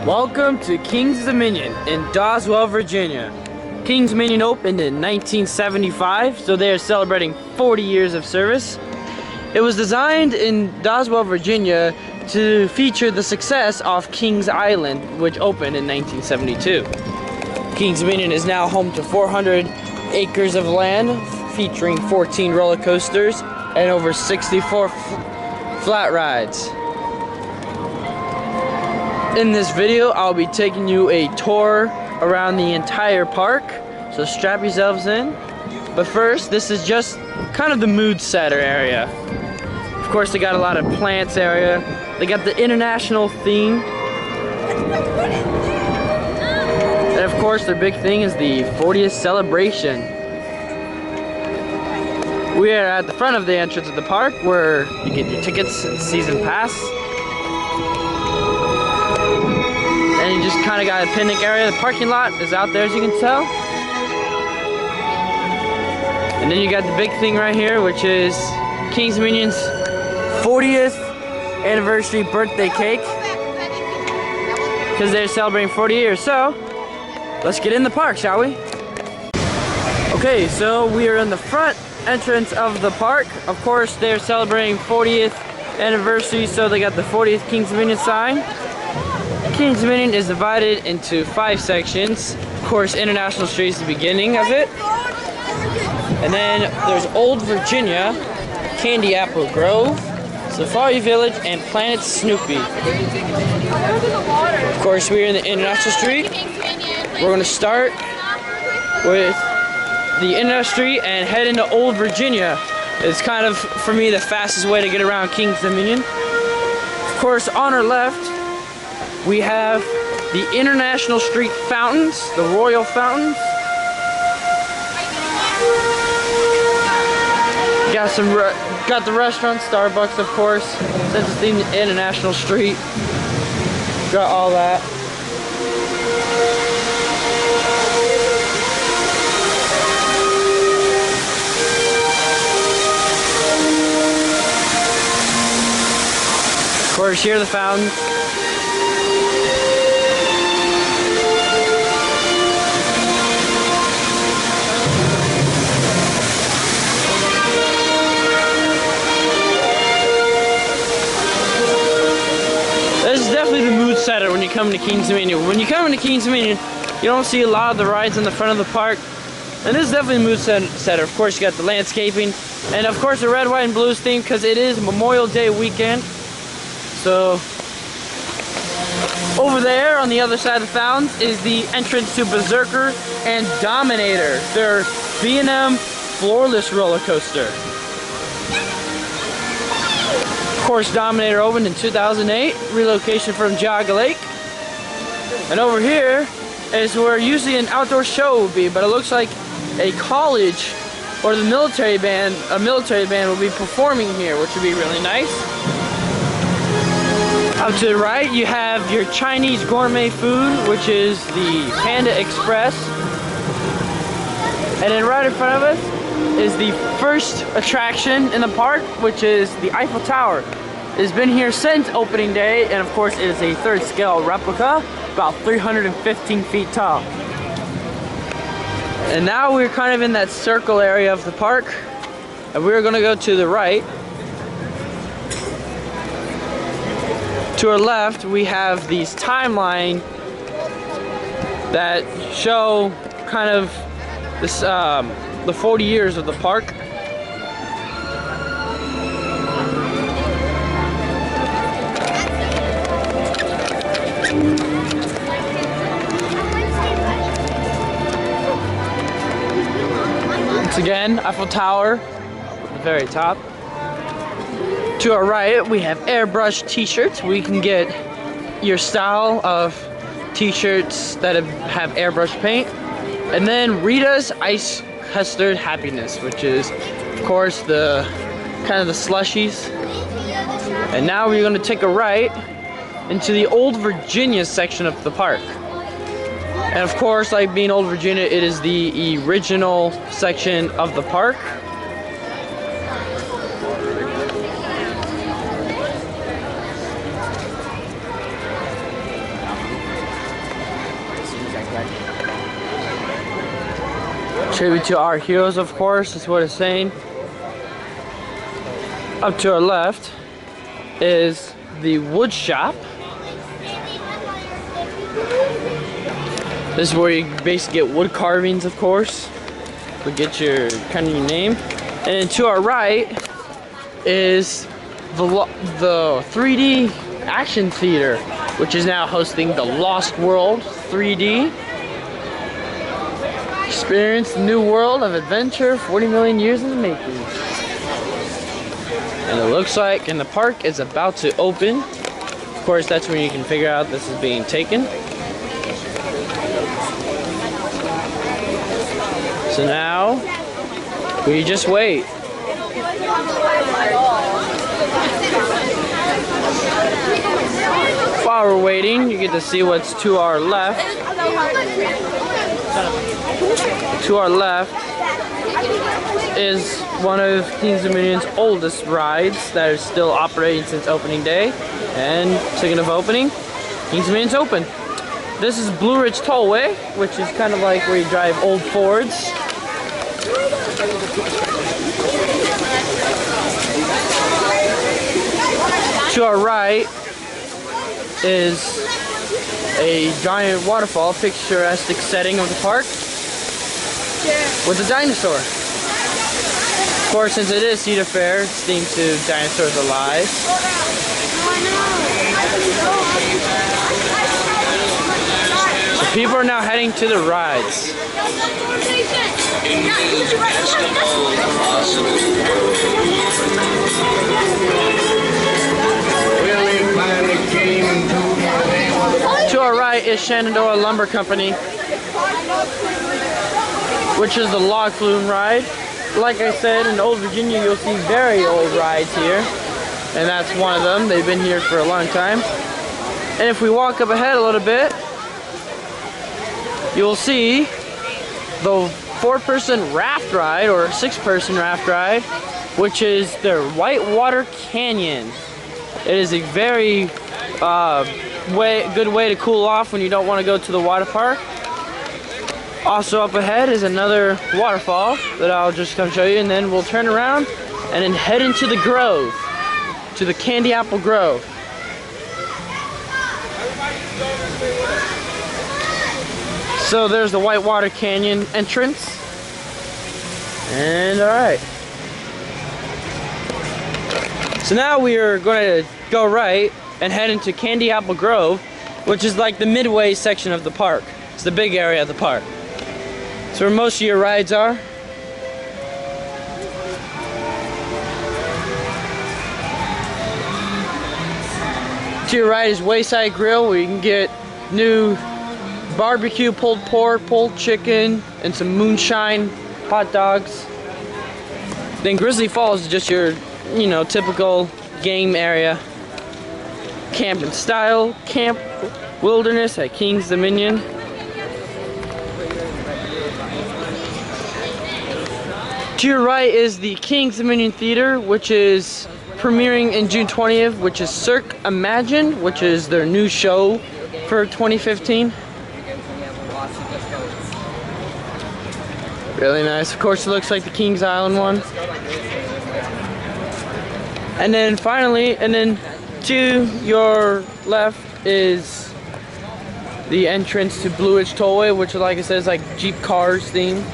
Welcome to King's Dominion in Doswell, Virginia. King's Dominion opened in 1975, so they are celebrating 40 years of service. It was designed in Doswell, Virginia to feature the success of Kings Island, which opened in 1972. King's Dominion is now home to 400 acres of land, featuring 14 roller coasters and over 64 flat rides. In this video, I'll be taking you a tour around the entire park, so strap yourselves in. But first, this is just kind of the mood setter area. Of course, they got a lot of plants area. They got the international theme. And of course, their big thing is the 40th celebration. We are at the front of the entrance of the park where you get your tickets and season pass. And you just kind of got a picnic area. The parking lot is out there, as you can tell. And then you got the big thing right here, which is King's Dominion's 40th anniversary birthday cake, because they're celebrating 40 years. So let's get in the park, shall we? Okay, so we are in the front entrance of the park. Of course, they're celebrating 40th anniversary, so they got the 40th King's Dominion sign. King's Dominion is divided into 5 sections. Of course, International Street is the beginning of it. And then there's Old Virginia, Candy Apple Grove, Safari Village, and Planet Snoopy. Of course, we're in the International Street. We're going to start with the International Street and head into Old Virginia. It's kind of, for me, the fastest way to get around King's Dominion. Of course, on our left, we have the International Street fountains, the Royal Fountains. Got the restaurant, Starbucks, of course, since it's the International Street. Got all that. Of course, here are the fountains. This is definitely the mood setter when you come to King's Dominion. When you come into King's Dominion, you don't see a lot of the rides in the front of the park. And this is definitely the mood setter. Of course, you got the landscaping. And of course, the red, white, and blues theme, because it is Memorial Day weekend. So, over there on the other side of the fountains is the entrance to Berserker and Dominator, their B&M floorless roller coaster. Of course, Dominator opened in 2008, relocation from Jogga Lake. And over here is where usually an outdoor show would be, but it looks like a college or the military band, a military band will be performing here, which would be really nice. Up to the right, you have your Chinese gourmet food, which is the Panda Express. And then right in front of us is the first attraction in the park, which is the Eiffel Tower. It's been here since opening day, and of course it is a 3rd scale replica, about 315 feet tall. And now we're kind of in that circle area of the park, and we're going to go to the right. To our left, we have these timeline that show kind of this the 40 years of the park. Once again, Eiffel Tower at the very top. To our right, we have airbrush t-shirts. We can get your style of t-shirts that have airbrush paint. And then Rita's Ice Custard Happiness, which is, of course, the kind of the slushies. And now we're going to take a right into the Old Virginia section of the park. And of course, like being Old Virginia, it is the original section of the park. Tribute to our heroes, of course, is what it's saying. Up to our left is the wood shop. This is where you basically get wood carvings, of course. We get your kind of your name. And then to our right is the 3D action theater, which is now hosting the Lost World 3D. Experience the new world of adventure, 40 million years in the making. And it looks like, and the park is about to open. Of course, that's when you can figure out this is being taken. So now, we just wait. While we're waiting, you get to see what's to our left. To our left is one of Kings Dominion's oldest rides that is still operating since opening day. And speaking of opening, Kings Dominion's open. This is Blue Ridge Tollway, which is kind of like where you drive old Fords. To our right is a giant waterfall, picturesque setting of the park with a dinosaur. Of course, since it is Cedar Fair, it's themed to Dinosaurs Alive. So people are now heading to the rides. To our right is Shenandoah Lumber Company, which is the log flume ride. Like I said, in Old Virginia, you'll see very old rides here, and that's one of them. They've been here for a long time. And if we walk up ahead a little bit, you'll see the 4-person raft ride, or 6-person raft ride, which is their Whitewater Canyon. It is a very good way to cool off when you don't want to go to the water park. Also up ahead is another waterfall that I'll just come show you, and then we'll turn around and then head into the grove, to the Candy Apple Grove. So there's the Whitewater Canyon entrance. And alright. So now we are going to go right and head into Candy Apple Grove, which is like the midway section of the park. It's the big area of the park. It's where most of your rides are. To your right is Wayside Grill, where you can get new barbecue pulled pork, pulled chicken, and some moonshine hot dogs. Then Grizzly Falls is just your, typical game area. Camping style, Camp Wilderness at Kings Dominion. To your right is the Kings Dominion Theater, which is premiering in June 20th, which is Cirque Imagine, which is their new show for 2015. Really nice. Of course, it looks like the Kings Island one. And then finally, to your left is the entrance to Blue Ridge Tollway, which, like I said, is like Jeep Cars theme.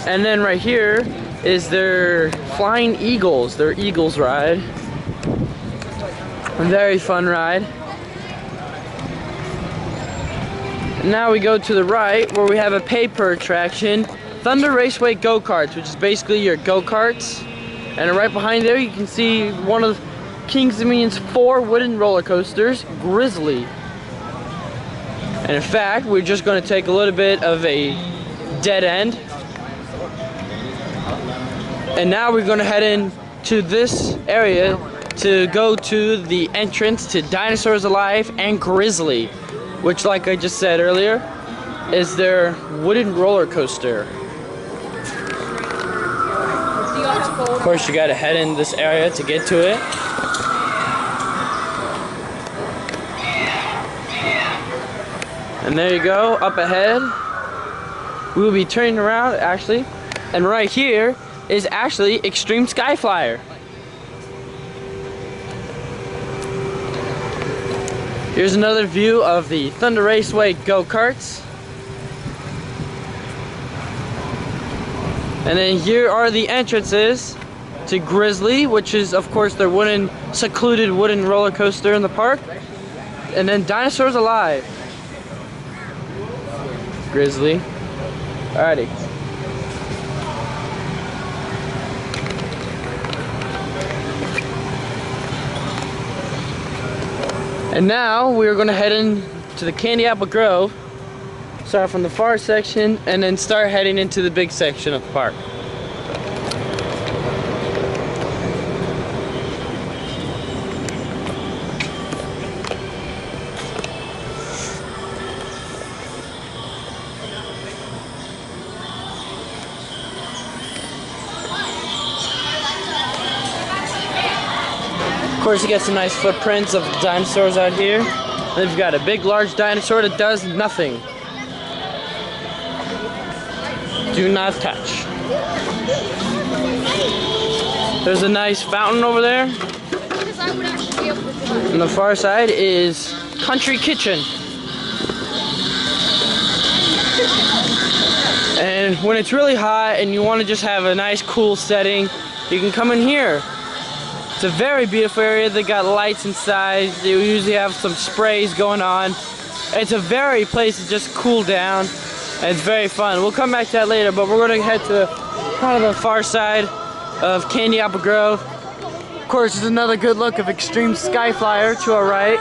And then right here is their Flying Eagles, their Eagles ride. A very fun ride. And now we go to the right, where we have a pay-per attraction, Thunder Raceway Go-Karts, which is basically your go-karts. And right behind there you can see one of Kings Dominion's 4 wooden roller coasters, Grizzly. And in fact, we're just going to take a little bit of a dead end. And now we're going to head into this area to go to the entrance to Dinosaurs Alive and Grizzly, which, like I just said earlier, is their wooden roller coaster. Of course, you got to head in this area to get to it. And there you go, up ahead we will be turning around actually, and right here is actually Extreme Skyflyer. Here's another view of the Thunder Raceway go-karts. And then here are the entrances to Grizzly, which is of course their secluded wooden roller coaster in the park. And then Dinosaurs Alive. Grizzly. Alrighty. And now we're going to head into the Candy Apple Grove, start from the far section, and then start heading into the big section of the park. Of course, you get some nice footprints of dinosaurs out here. And they've got a big, large dinosaur that does nothing. Do not touch. There's a nice fountain over there. On the far side is Country Kitchen. And when it's really hot and you want to just have a nice, cool setting, you can come in here. It's a very beautiful area. They got lights inside. They usually have some sprays going on. It's a very place to just cool down. And it's very fun. We'll come back to that later, but we're going to head to kind of the far side of Candy Apple Grove. Of course, there's another good look of Extreme Skyflyer to our right.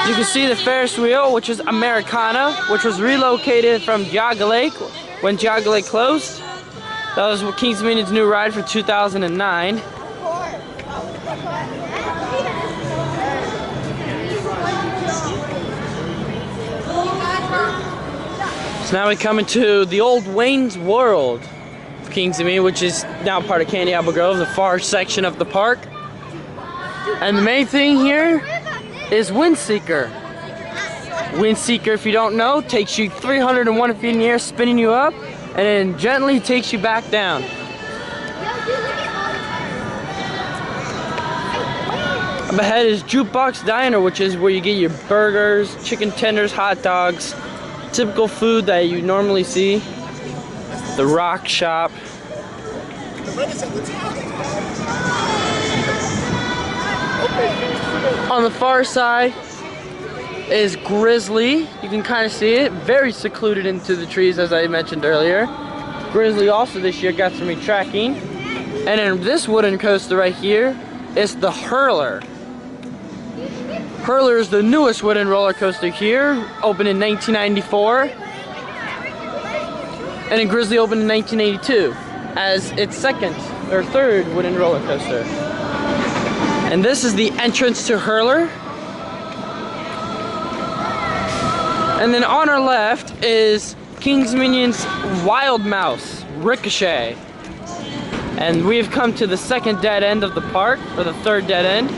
You can see the Ferris wheel, which is Americana, which was relocated from Geauga Lake when Geauga Lake closed. That was Kings Dominion's new ride for 2009. So now we come into the old Wayne's World of Kings Dominion, which is now part of Candy Apple Grove, the far section of the park. And the main thing here is Windseeker. Windseeker, if you don't know, takes you 301 feet in the air, spinning you up, and then gently takes you back down. Up ahead is Jukebox Diner, which is where you get your burgers, chicken tenders, hot dogs, typical food that you normally see. The Rock Shop. On the far side is Grizzly. You can kind of see it, very secluded into the trees as I mentioned earlier. Grizzly also this year got some retracking. And then this wooden coaster right here is the Hurler. Hurler is the newest wooden roller coaster here, opened in 1994. And then Grizzly opened in 1982 as its second or third wooden roller coaster. And this is the entrance to Hurler. And then on our left is Kings Dominion's Wild Mouse, Ricochet. And we've come to the second dead end of the park, or the third dead end.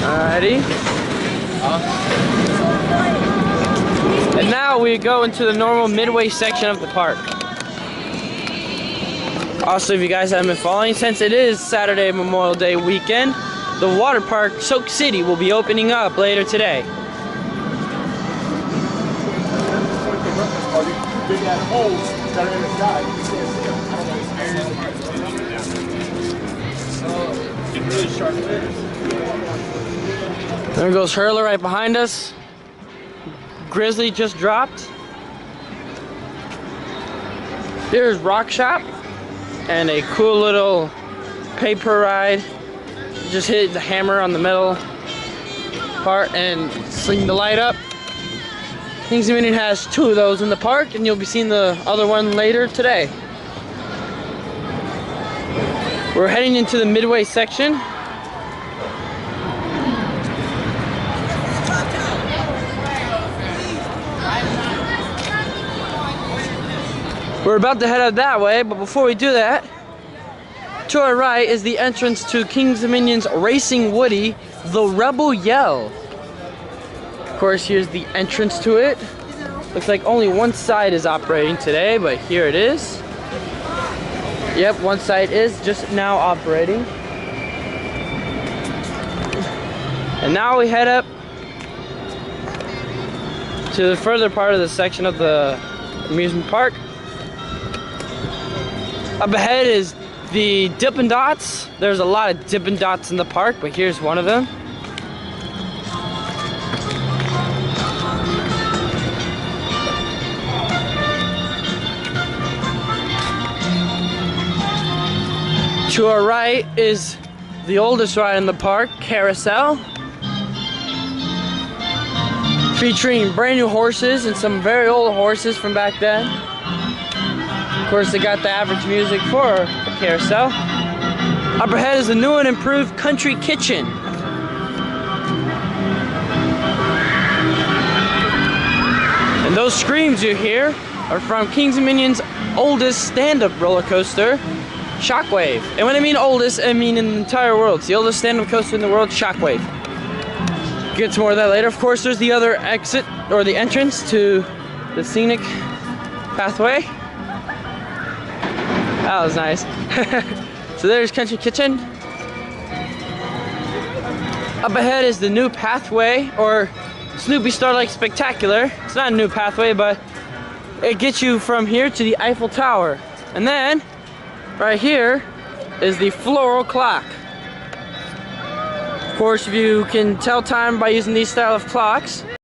Alrighty. And now we go into the normal midway section of the park. Also, if you guys haven't been following, since it is Saturday Memorial Day weekend, the water park, Soak City, will be opening up later today. There goes Hurler right behind us. Grizzly just dropped. Here's Rock Shop and a cool little paper ride. Just hit the hammer on the metal part and sling the light up. Kings Dominion has two of those in the park, and you'll be seeing the other one later today. We're heading into the midway section. We're about to head out that way, but before we do that, to our right is the entrance to Kings Dominion's Racing Woody the Rebel Yell. Of course, here's the entrance to it. Looks like only one side is operating today, but here it is. Yep, one side is just now operating. And now we head up to the further part of the section of the amusement park. Up ahead is the Dippin' Dots. There's a lot of Dippin' Dots in the park, but here's one of them. To our right is the oldest ride in the park, Carousel, featuring brand new horses and some very old horses from back then. Of course, they got the average music for a carousel. Up ahead is the new and improved Country Kitchen. And those screams you hear are from Kings and Minions' oldest stand-up roller coaster, Shockwave. And when I mean oldest, I mean in the entire world. It's the oldest stand-up coaster in the world, Shockwave. Get to more of that later. Of course, there's the other exit, or the entrance to the scenic pathway. That was nice. So there's Country Kitchen. Up ahead is the new pathway, or Snoopy Starlight Spectacular. It's not a new pathway, but it gets you from here to the Eiffel Tower. And then, right here is the floral clock. Of course, if you can tell time by using these style of clocks,